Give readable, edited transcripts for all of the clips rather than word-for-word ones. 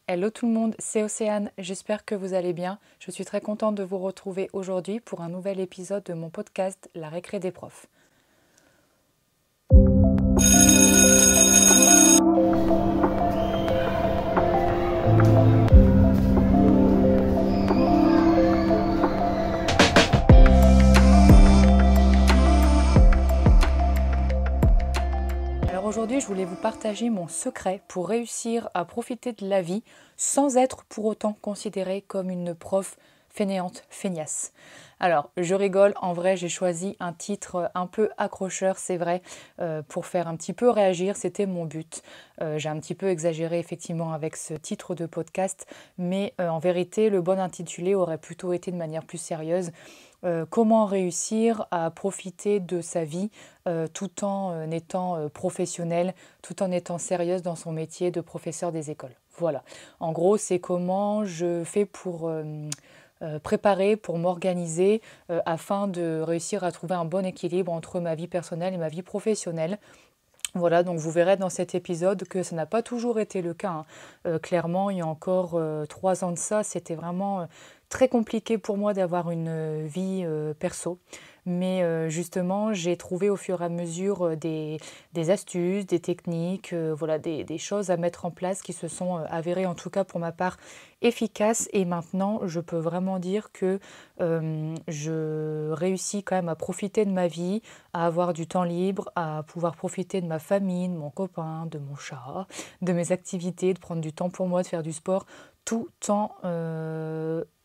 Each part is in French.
Hello tout le monde, c'est Océane, j'espère que vous allez bien. Je suis très contente de vous retrouver aujourd'hui pour un nouvel épisode de mon podcast La récré des profs. Alors aujourd'hui, je voulais vous partager mon secret pour réussir à profiter de la vie sans être pour autant considérée comme une prof fainéante, feignasse. Alors, je rigole, en vrai, j'ai choisi un titre un peu accrocheur, c'est vrai, pour faire un petit peu réagir, c'était mon but. J'ai un petit peu exagéré effectivement avec ce titre de podcast, mais en vérité, le bon intitulé aurait plutôt été de manière plus sérieuse. Comment réussir à profiter de sa vie tout en étant professionnelle, tout en étant sérieuse dans son métier de professeur des écoles. Voilà. En gros, c'est comment je fais pour préparer, pour m'organiser afin de réussir à trouver un bon équilibre entre ma vie personnelle et ma vie professionnelle. Voilà, donc vous verrez dans cet épisode que ça n'a pas toujours été le cas, hein. Clairement, il y a encore 3 ans de ça, c'était vraiment très compliqué pour moi d'avoir une vie perso. Mais justement, j'ai trouvé au fur et à mesure des astuces, des techniques, voilà, des choses à mettre en place qui se sont avérées, en tout cas pour ma part, efficaces. Et maintenant, je peux vraiment dire que je réussis quand même à profiter de ma vie, à avoir du temps libre, à pouvoir profiter de ma famille, de mon copain, de mon chat, de mes activités, de prendre du temps pour moi, de faire du sport, tout en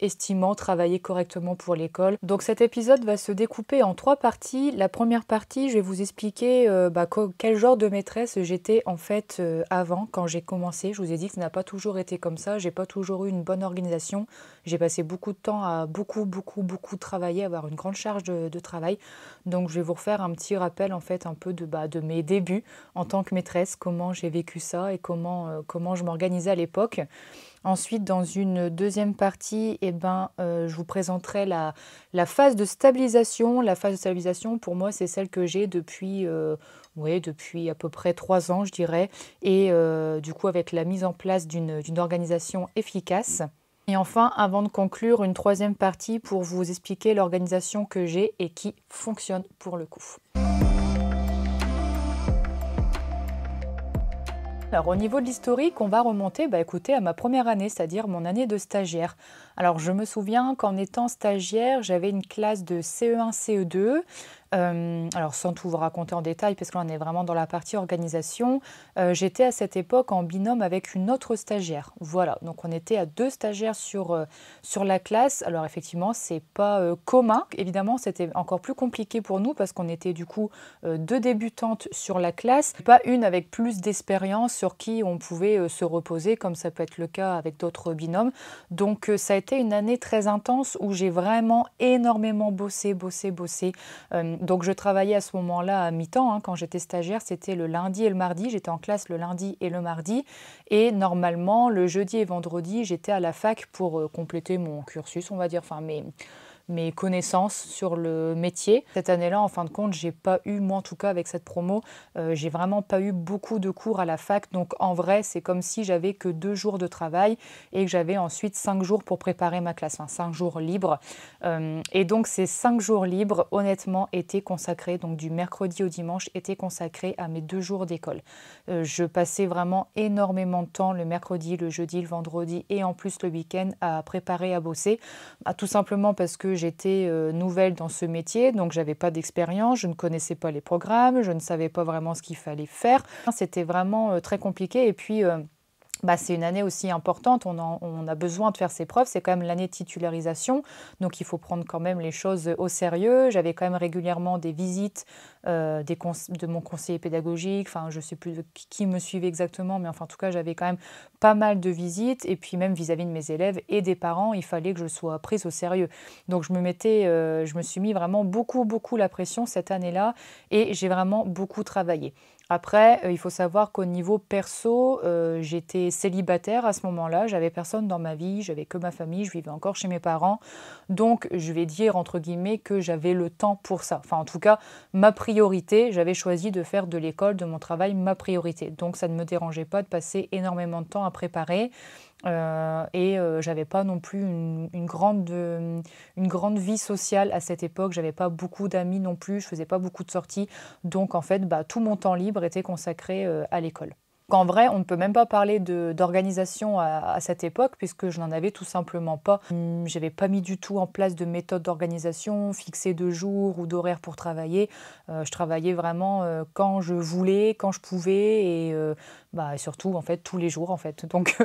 estimant travailler correctement pour l'école. Donc cet épisode va se découper en 3 parties. La première partie, je vais vous expliquer quel genre de maîtresse j'étais en fait avant, quand j'ai commencé. Je vous ai dit que ça n'a pas toujours été comme ça, j'ai pas toujours eu une bonne organisation. J'ai passé beaucoup de temps à beaucoup travailler, avoir une grande charge de travail. Donc je vais vous refaire un petit rappel en fait un peu de mes débuts en tant que maîtresse, comment j'ai vécu ça et comment je m'organisais à l'époque. Ensuite, dans une deuxième partie, je vous présenterai la phase de stabilisation. La phase de stabilisation, pour moi, c'est celle que j'ai depuis à peu près 3 ans, je dirais. Et du coup, avec la mise en place d'une organisation efficace. Et enfin, avant de conclure, une troisième partie pour vous expliquer l'organisation que j'ai et qui fonctionne pour le coup. Alors au niveau de l'historique, on va remonter écoutez, à ma première année, c'est-à-dire mon année de stagiaire. Alors je me souviens qu'en étant stagiaire, j'avais une classe de CE1, CE2. Alors sans tout vous raconter en détail, parce que là on est vraiment dans la partie organisation, j'étais à cette époque en binôme avec une autre stagiaire. Voilà, donc on était à 2 stagiaires sur la classe. Alors effectivement, c'est pas commun. Évidemment, c'était encore plus compliqué pour nous parce qu'on était du coup 2 débutantes sur la classe, pas une avec plus d'expérience sur qui on pouvait se reposer, comme ça peut être le cas avec d'autres binômes. Donc ça a été une année très intense où j'ai vraiment énormément bossé. Donc je travaillais à ce moment-là à mi-temps, hein, quand j'étais stagiaire, c'était le lundi et le mardi, j'étais en classe le lundi et le mardi, et normalement le jeudi et vendredi j'étais à la fac pour compléter mon cursus, on va dire, enfin mes connaissances sur le métier. Cette année-là, en fin de compte, j'ai pas eu, moi en tout cas avec cette promo, j'ai vraiment pas eu beaucoup de cours à la fac. Donc en vrai, c'est comme si j'avais que 2 jours de travail et que j'avais ensuite 5 jours pour préparer ma classe, enfin 5 jours libres. Et donc ces 5 jours libres, honnêtement, étaient consacrés, donc du mercredi au dimanche, étaient consacrés à mes 2 jours d'école. Je passais vraiment énormément de temps le mercredi, le jeudi, le vendredi et en plus le week-end à préparer, à bosser. Tout simplement parce que j'étais nouvelle dans ce métier, donc j'avais pas d'expérience, je ne connaissais pas les programmes, je ne savais pas vraiment ce qu'il fallait faire. C'était vraiment très compliqué et puis c'est une année aussi importante, on a besoin de faire ses preuves, c'est quand même l'année de titularisation, donc il faut prendre quand même les choses au sérieux. J'avais quand même régulièrement des visites de mon conseiller pédagogique, enfin je ne sais plus qui me suivait exactement, mais enfin en tout cas j'avais quand même pas mal de visites, et puis même vis-à-vis de mes élèves et des parents, il fallait que je sois prise au sérieux. Donc je me suis mis vraiment beaucoup la pression cette année-là, et j'ai vraiment beaucoup travaillé. Après, il faut savoir qu'au niveau perso, j'étais célibataire à ce moment-là, j'avais personne dans ma vie, j'avais que ma famille, je vivais encore chez mes parents. Donc, je vais dire entre guillemets que j'avais le temps pour ça. Enfin, en tout cas, ma priorité, j'avais choisi de faire de l'école, de mon travail, ma priorité. Donc, ça ne me dérangeait pas de passer énormément de temps à préparer. J'avais pas non plus une grande vie sociale à cette époque. J'avais pas beaucoup d'amis non plus, je faisais pas beaucoup de sorties. Donc en fait, tout mon temps libre était consacré à l'école. En vrai, on ne peut même pas parler d'organisation à cette époque, puisque je n'en avais tout simplement pas. J'avais pas mis du tout en place de méthode d'organisation, fixée de jours ou d'horaires pour travailler. Je travaillais vraiment quand je voulais, quand je pouvais, et surtout en fait tous les jours en fait. Donc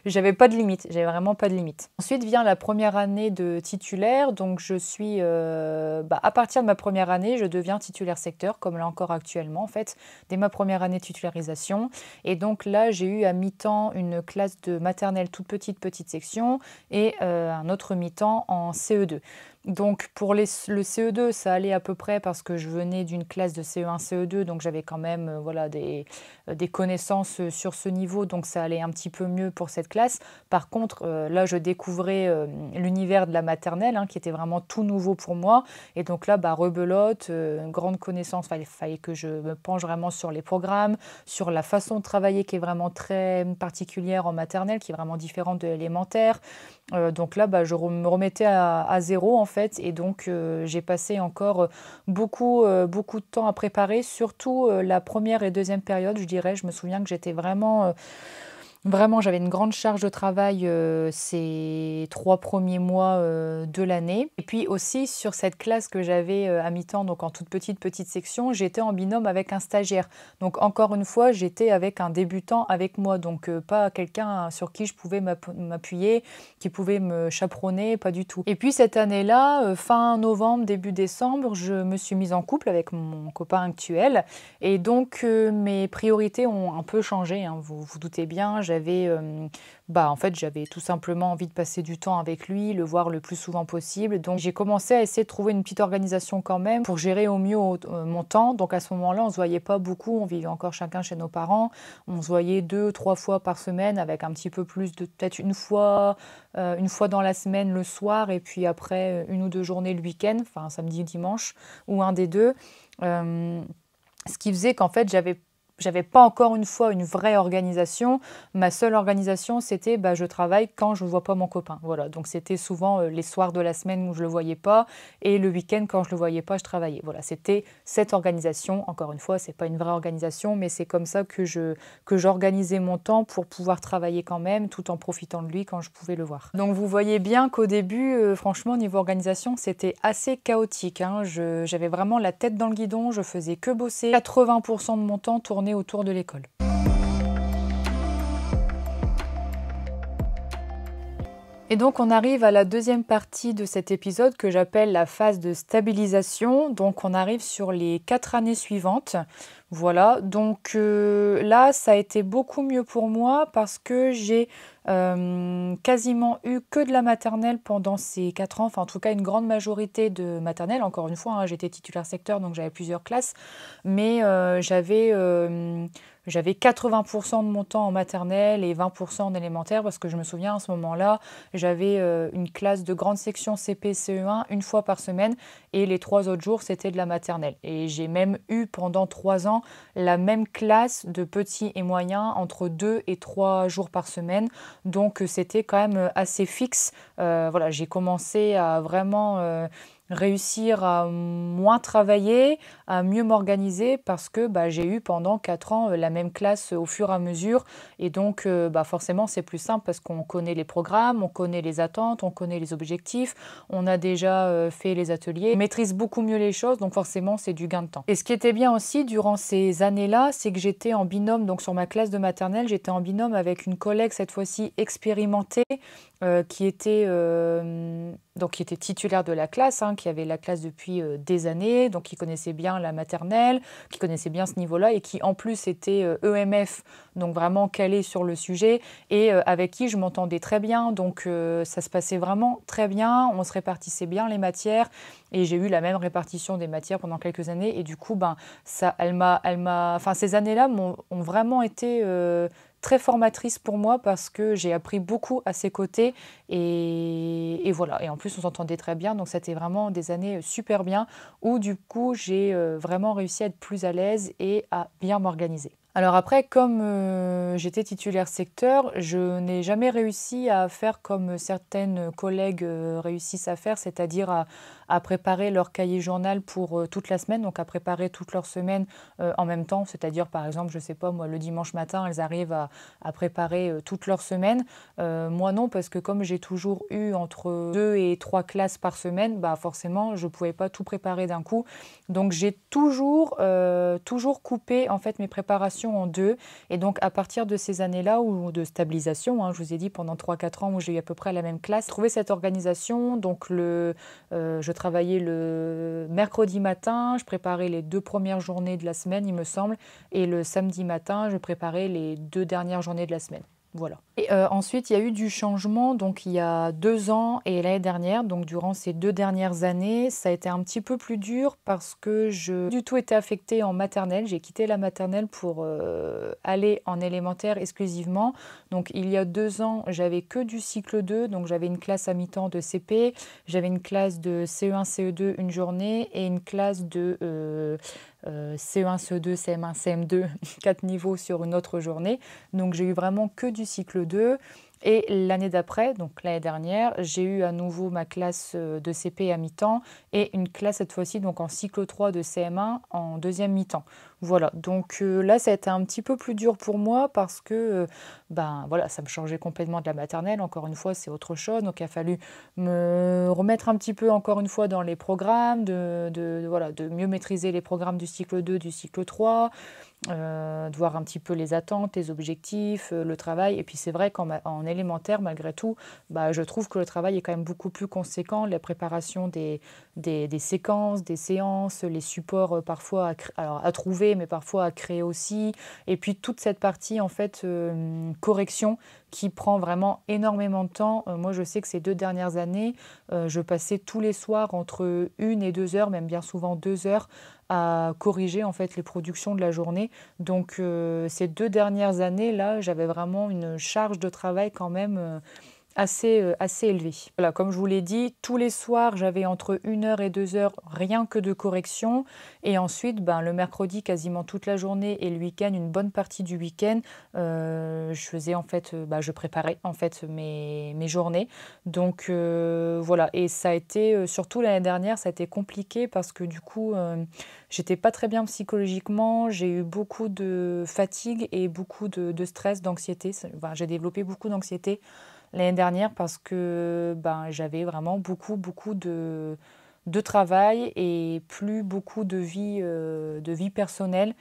j'avais pas de limite, j'avais vraiment pas de limite. Ensuite vient la première année de titulaire, donc je suis à partir de ma première année, je deviens titulaire secteur, comme là encore actuellement en fait, dès ma première année de titularisation. Et donc là, j'ai eu à mi-temps une classe de maternelle toute petite section et un autre mi-temps en CE2. Donc pour le CE2, ça allait à peu près parce que je venais d'une classe de CE1, CE2, donc j'avais quand même des connaissances sur ce niveau, donc ça allait un petit peu mieux pour cette classe. Par contre, là, je découvrais l'univers de la maternelle, qui était vraiment tout nouveau pour moi. Et donc là, rebelote, grande connaissance, fallait que je me penche vraiment sur les programmes, sur la façon de travailler qui est vraiment très particulière en maternelle, qui est vraiment différente de l'élémentaire. Donc là, je me remettais à zéro en fait, et donc j'ai passé encore beaucoup de temps à préparer, surtout la première et deuxième période, je dirais. Je me souviens que j'étais vraiment, j'avais une grande charge de travail ces 3 premiers mois de l'année. Et puis aussi, sur cette classe que j'avais à mi-temps, donc en toute petite section, j'étais en binôme avec un stagiaire. Donc encore une fois, j'étais avec un débutant avec moi, donc pas quelqu'un sur qui je pouvais m'appuyer, qui pouvait me chaperonner, pas du tout. Et puis cette année-là, fin novembre, début décembre, je me suis mise en couple avec mon copain actuel. Et donc mes priorités ont un peu changé, vous vous doutez bien. J'avais tout simplement envie de passer du temps avec lui, le voir le plus souvent possible. Donc j'ai commencé à essayer de trouver une petite organisation quand même pour gérer au mieux mon temps. Donc à ce moment-là, on se voyait pas beaucoup, on vivait encore chacun chez nos parents. On se voyait 2-3 fois par semaine, avec un petit peu plus de peut-être une fois dans la semaine le soir, et puis après 1 ou 2 journées le week-end, enfin samedi, dimanche, ou un des deux. Ce qui faisait qu'en fait, j'avais pas encore une fois une vraie organisation. Ma seule organisation, c'était je travaille quand je ne vois pas mon copain. Voilà, donc c'était souvent les soirs de la semaine où je le voyais pas, et le week-end quand je le voyais pas, je travaillais. Voilà, c'était cette organisation. Encore une fois, c'est pas une vraie organisation, mais c'est comme ça que j'organisais mon temps pour pouvoir travailler quand même, tout en profitant de lui quand je pouvais le voir. Donc vous voyez bien qu'au début, franchement, niveau organisation, c'était assez chaotique. J'avais vraiment la tête dans le guidon, je faisais que bosser. 80% de mon temps tournait autour de l'école. Et donc on arrive à la deuxième partie de cet épisode que j'appelle la phase de stabilisation. Donc on arrive sur les 4 années suivantes. Voilà, donc là ça a été beaucoup mieux pour moi parce que j'ai quasiment eu que de la maternelle pendant ces 4 ans, enfin en tout cas une grande majorité de maternelle. Encore une fois, j'étais titulaire secteur, donc j'avais plusieurs classes, mais j'avais 80% de mon temps en maternelle et 20% en élémentaire, parce que je me souviens à ce moment-là, j'avais une classe de grande section CP CE1 une fois par semaine, et les 3 autres jours c'était de la maternelle. Et j'ai même eu pendant 3 ans la même classe de petits et moyens entre 2 et 3 jours par semaine. Donc c'était quand même assez fixe. Voilà, j'ai commencé à vraiment réussir à moins travailler, à mieux m'organiser, parce que j'ai eu pendant 4 ans la même classe au fur et à mesure. Et donc forcément c'est plus simple parce qu'on connaît les programmes, on connaît les attentes, on connaît les objectifs, on a déjà fait les ateliers, on maîtrise beaucoup mieux les choses, donc forcément c'est du gain de temps. Et ce qui était bien aussi durant ces années-là, c'est que j'étais en binôme, donc sur ma classe de maternelle, j'étais en binôme avec une collègue cette fois-ci expérimentée, qui était titulaire de la classe, qui avait la classe depuis des années, donc qui connaissait bien la maternelle, qui connaissait bien ce niveau-là, et qui en plus était EMF, donc vraiment calé sur le sujet, et avec qui je m'entendais très bien. Donc ça se passait vraiment très bien, on se répartissait bien les matières, et j'ai eu la même répartition des matières pendant quelques années, et du coup ces années-là ont vraiment été très formatrice pour moi, parce que j'ai appris beaucoup à ses côtés, et voilà. Et en plus on s'entendait très bien, donc c'était vraiment des années super bien, où du coup j'ai vraiment réussi à être plus à l'aise et à bien m'organiser. Alors après, comme, j'étais titulaire secteur, je n'ai jamais réussi à faire comme certaines collègues, réussissent à faire, c'est-à-dire à préparer leur cahier journal pour, toute la semaine, donc à préparer toute leur semaine, en même temps. C'est-à-dire, par exemple, je sais pas moi, le dimanche matin, elles arrivent à préparer, toute leur semaine. Moi non, parce que comme j'ai toujours eu entre 2 et 3 classes par semaine, bah, forcément, je pouvais pas tout préparer d'un coup. Donc j'ai toujours coupé en fait mes préparations en 2 et donc à partir de ces années-là ou de stabilisation, hein, je vous ai dit pendant 3 4 ans où j'ai eu à peu près la même classe, trouver cette organisation. Donc je travaillais le mercredi matin, je préparais les 2 premières journées de la semaine, il me semble, et le samedi matin, je préparais les 2 dernières journées de la semaine. Voilà. Et ensuite, il y a eu du changement, donc il y a 2 ans et l'année dernière, donc durant ces 2 dernières années, ça a été un petit peu plus dur parce que je du tout été affectée en maternelle. J'ai quitté la maternelle pour aller en élémentaire exclusivement. Donc il y a 2 ans, j'avais que du cycle 2, donc j'avais une classe à mi-temps de CP, j'avais une classe de CE1, CE2 une journée et une classe de CE1, CE2, CM1, CM2, 4 niveaux sur une autre journée. Donc j'ai eu vraiment que du cycle 2. Et l'année d'après, donc l'année dernière, j'ai eu à nouveau ma classe de CP à mi-temps et une classe cette fois-ci donc en cycle 3 de CM1 en deuxième mi-temps. Voilà, donc là ça a été un petit peu plus dur pour moi parce que ben voilà, ça me changeait complètement de la maternelle. Encore une fois, c'est autre chose. Donc il a fallu me remettre un petit peu encore une fois dans les programmes, voilà, de mieux maîtriser les programmes du cycle 2, du cycle 3, de voir un petit peu les attentes, les objectifs, le travail. Et puis c'est vrai qu'en élémentaire, malgré tout, bah, je trouve que le travail est quand même beaucoup plus conséquent. La préparation des séquences, des séances, les supports parfois alors, à trouver, mais parfois à créer aussi. Et puis toute cette partie en fait correction qui prend vraiment énormément de temps. Moi, je sais que ces 2 dernières années, je passais tous les soirs entre 1 et 2 heures, même bien souvent 2 heures, à corriger en fait les productions de la journée. Donc ces 2 dernières années-là, j'avais vraiment une charge de travail quand même assez élevé. Voilà, comme je vous l'ai dit, tous les soirs, j'avais entre 1 heure et 2 heures rien que de correction. Et ensuite, ben, le mercredi, quasiment toute la journée et le week-end, une bonne partie du week-end, je faisais en fait, je préparais en fait mes journées. Donc voilà, et ça a été, surtout l'année dernière, ça a été compliqué parce que du coup, j'étais pas très bien psychologiquement, j'ai eu beaucoup de fatigue et beaucoup de stress, d'anxiété. Enfin, j'ai développé beaucoup d'anxiété l'année dernière parce que ben, j'avais vraiment beaucoup de travail et plus beaucoup de vie personnelle.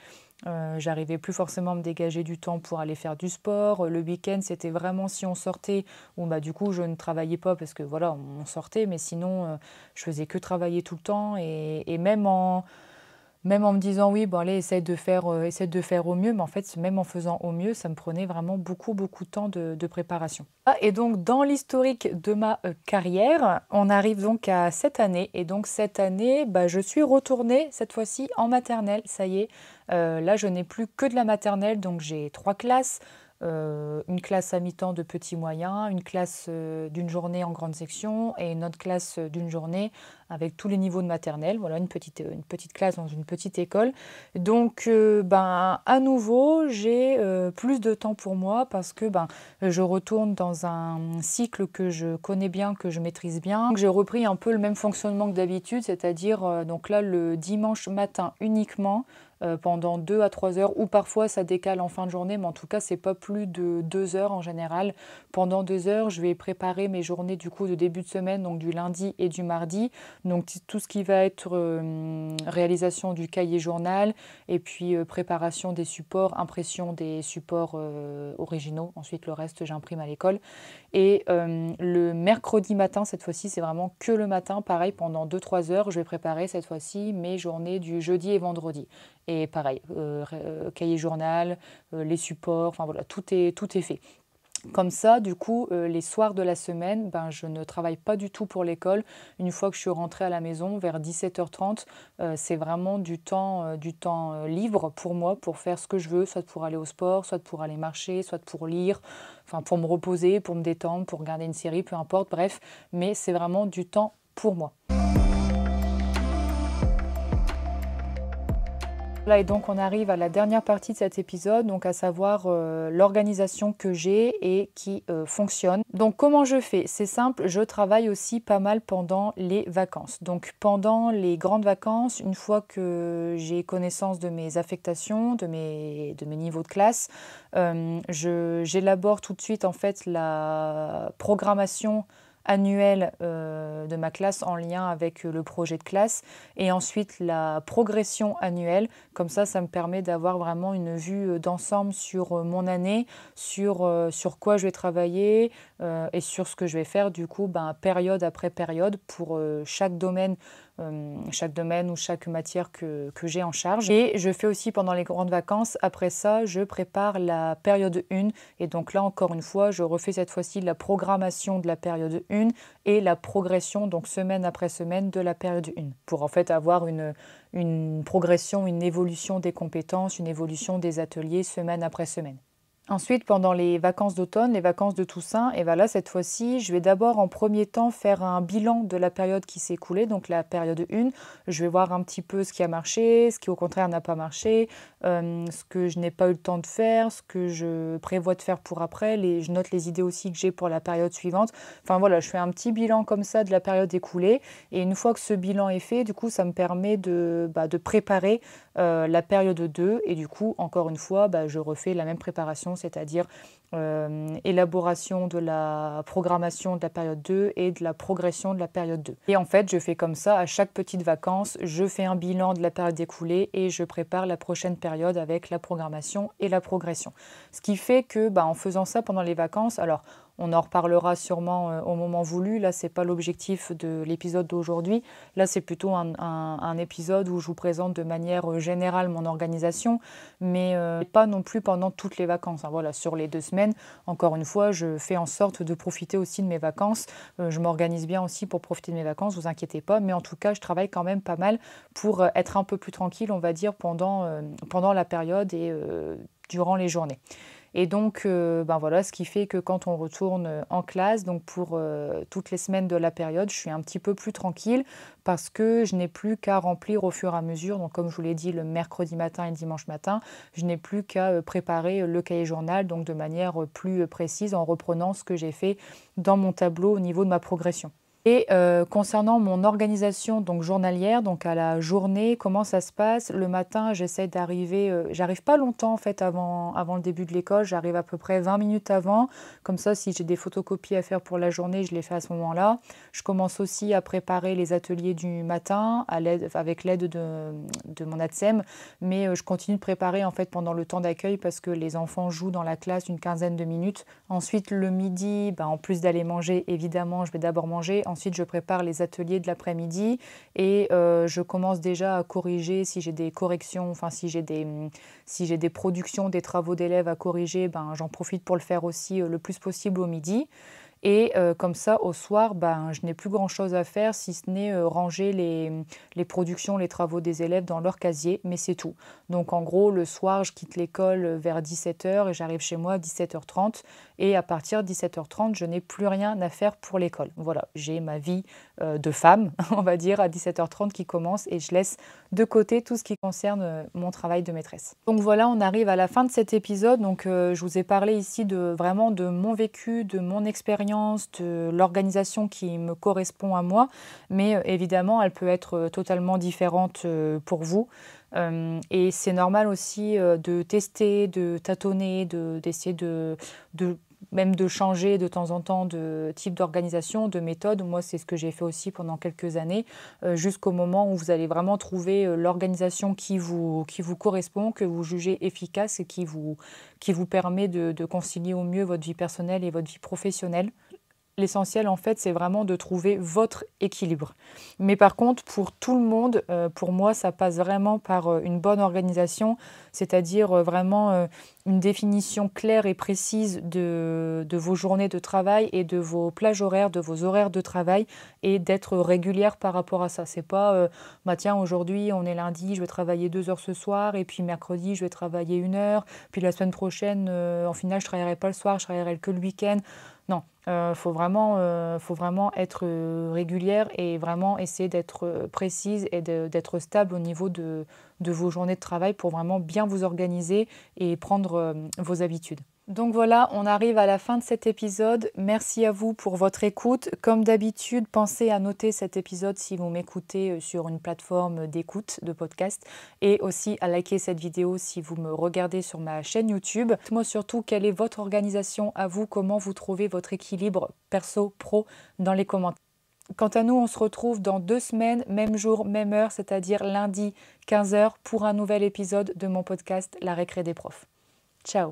J'arrivais plus forcément à me dégager du temps pour aller faire du sport. Le week-end, c'était vraiment si on sortait, ou bah, du coup, je ne travaillais pas parce que voilà, on sortait, mais sinon, je faisais que travailler tout le temps et même en me disant oui, bon allez, essaie de faire au mieux, mais en fait, même en faisant au mieux, ça me prenait vraiment beaucoup de temps de préparation. Ah, et donc, dans l'historique de ma carrière, on arrive donc à cette année. Et donc, cette année, bah, je suis retournée cette fois-ci en maternelle. Ça y est, là, je n'ai plus que de la maternelle, donc j'ai 3 classes. Une classe à mi-temps de petits moyens, une classe d'une journée en grande section et une autre classe d'une journée avec tous les niveaux de maternelle. Voilà, une petite classe dans une petite école. Donc, ben, à nouveau, j'ai plus de temps pour moi parce que ben, je retourne dans un cycle que je connais bien, que je maîtrise bien. Donc, j'ai repris un peu le même fonctionnement que d'habitude, c'est-à-dire donc là, le dimanche matin uniquement, pendant 2 à 3 heures, ou parfois ça décale en fin de journée, mais en tout cas, c'est pas plus de 2 heures en général. Pendant 2 heures, je vais préparer mes journées du coup de début de semaine, donc du lundi et du mardi. Donc tout ce qui va être réalisation du cahier journal, et puis préparation des supports, impression des supports originaux. Ensuite, le reste, j'imprime à l'école. Et le mercredi matin, cette fois-ci, c'est vraiment que le matin. Pareil, pendant 2 3 heures, je vais préparer cette fois-ci mes journées du jeudi et vendredi. Et pareil, cahier journal, les supports, enfin voilà, tout est fait. Comme ça, du coup, les soirs de la semaine, ben, je ne travaille pas du tout pour l'école. Une fois que je suis rentrée à la maison, vers 17h30, c'est vraiment du temps libre pour moi, pour faire ce que je veux, soit pour aller au sport, soit pour aller marcher, soit pour lire, enfin pour me reposer, pour me détendre, pour regarder une série, peu importe, bref. Mais c'est vraiment du temps pour moi. Là et donc on arrive à la dernière partie de cet épisode, donc à savoir l'organisation que j'ai et qui fonctionne. Donc comment je fais? C'est simple, je travaille aussi pas mal pendant les vacances. Donc pendant les grandes vacances, une fois que j'ai connaissance de mes affectations, de mes niveaux de classe, j'élabore tout de suite en fait la programmation annuelle de ma classe en lien avec le projet de classe et ensuite la progression annuelle. Comme ça me permet d'avoir vraiment une vue d'ensemble sur mon année, sur quoi je vais travailler et sur ce que je vais faire du coup période après période pour chaque domaine ou chaque matière que j'ai en charge. Et je fais aussi pendant les grandes vacances, après ça, je prépare la période 1. Et donc là, encore une fois, je refais cette fois-ci la programmation de la période 1 et la progression, donc semaine après semaine, de la période 1. Pour en fait avoir une progression, une évolution des compétences, une évolution des ateliers semaine après semaine. Ensuite, pendant les vacances d'automne, les vacances de Toussaint, et voilà, cette fois-ci, je vais d'abord en premier temps faire un bilan de la période qui s'est écoulée, donc la période 1. Je vais voir un petit peu ce qui a marché, ce qui au contraire n'a pas marché, ce que je n'ai pas eu le temps de faire, ce que je prévois de faire pour après. Je note les idées aussi que j'ai pour la période suivante. Enfin voilà, je fais un petit bilan comme ça de la période écoulée. Et une fois que ce bilan est fait, du coup, ça me permet de préparer la période 2. Et du coup, encore une fois, je refais la même préparation, c'est-à-dire élaboration de la programmation de la période 2 et de la progression de la période 2. Et en fait, je fais comme ça à chaque petite vacances, je fais un bilan de la période écoulée et je prépare la prochaine période avec la programmation et la progression. Ce qui fait que en faisant ça pendant les vacances, alors on en reparlera sûrement au moment voulu. Là, c'est pas l'objectif de l'épisode d'aujourd'hui. Là, c'est plutôt un épisode où je vous présente de manière générale mon organisation, mais pas non plus pendant toutes les vacances. Hein. Voilà, sur les 2 semaines, encore une fois, je fais en sorte de profiter aussi de mes vacances. Je m'organise bien aussi pour profiter de mes vacances, vous inquiétez pas. Mais en tout cas, je travaille quand même pas mal pour être un peu plus tranquille, on va dire, pendant la période et durant les journées. Et donc, voilà, ce qui fait que quand on retourne en classe, donc pour toutes les semaines de la période, je suis un petit peu plus tranquille parce que je n'ai plus qu'à remplir au fur et à mesure. Donc, comme je vous l'ai dit, le mercredi matin et le dimanche matin, je n'ai plus qu'à préparer le cahier journal, donc de manière plus précise en reprenant ce que j'ai fait dans mon tableau au niveau de ma progression. Et concernant mon organisation donc journalière, donc à la journée, comment ça se passe? Le matin, j'essaie d'arriver, j'arrive pas longtemps en fait avant le début de l'école, j'arrive à peu près 20 minutes avant. Comme ça, si j'ai des photocopies à faire pour la journée, je les fais à ce moment-là. Je commence aussi à préparer les ateliers du matin avec l'aide de mon ATSEM, mais je continue de préparer en fait pendant le temps d'accueil parce que les enfants jouent dans la classe une quinzaine de minutes. Ensuite, le midi, en plus d'aller manger, évidemment, je vais d'abord manger. Ensuite, je prépare les ateliers de l'après-midi et je commence déjà à corriger si j'ai des corrections, enfin si j'ai des productions, des travaux d'élèves à corriger, j'en profite pour le faire aussi le plus possible au midi. Et comme ça, au soir, je n'ai plus grand-chose à faire si ce n'est ranger les productions, les travaux des élèves dans leur casier, mais c'est tout. Donc en gros, le soir, je quitte l'école vers 17h et j'arrive chez moi à 17h30. Et à partir de 17h30, je n'ai plus rien à faire pour l'école. Voilà, j'ai ma vie de femme, on va dire, à 17h30 qui commence et je laisse de côté tout ce qui concerne mon travail de maîtresse. Donc voilà, on arrive à la fin de cet épisode. Donc je vous ai parlé ici vraiment de mon vécu, de mon expérience, de l'organisation qui me correspond à moi. Mais évidemment, elle peut être totalement différente pour vous. Et c'est normal aussi de tester, de tâtonner, d'essayer même de changer de temps en temps de type d'organisation, de méthode. Moi, c'est ce que j'ai fait aussi pendant quelques années, jusqu'au moment où vous allez vraiment trouver l'organisation qui vous correspond, que vous jugez efficace et qui vous permet de concilier au mieux votre vie personnelle et votre vie professionnelle. L'essentiel, en fait, c'est vraiment de trouver votre équilibre. Mais par contre, pour tout le monde, pour moi, ça passe vraiment par une bonne organisation, c'est-à-dire vraiment une définition claire et précise de vos journées de travail et de vos plages horaires, de vos horaires de travail, et d'être régulière par rapport à ça. C'est pas, tiens, aujourd'hui, on est lundi, je vais travailler 2 heures ce soir, et puis mercredi, je vais travailler 1 heure, puis la semaine prochaine, en final, je ne travaillerai pas le soir, je travaillerai que le week-end. Non, faut vraiment être régulière et vraiment essayer d'être précise et d'être stable au niveau de vos journées de travail pour vraiment bien vous organiser et prendre vos habitudes. Donc voilà, on arrive à la fin de cet épisode. Merci à vous pour votre écoute. Comme d'habitude, pensez à noter cet épisode si vous m'écoutez sur une plateforme d'écoute de podcast et aussi à liker cette vidéo si vous me regardez sur ma chaîne YouTube. Dites-moi surtout quelle est votre organisation à vous, comment vous trouvez votre équilibre perso-pro dans les commentaires. Quant à nous, on se retrouve dans 2 semaines, même jour, même heure, c'est-à-dire lundi 15 h pour un nouvel épisode de mon podcast La Récré des profs. Ciao!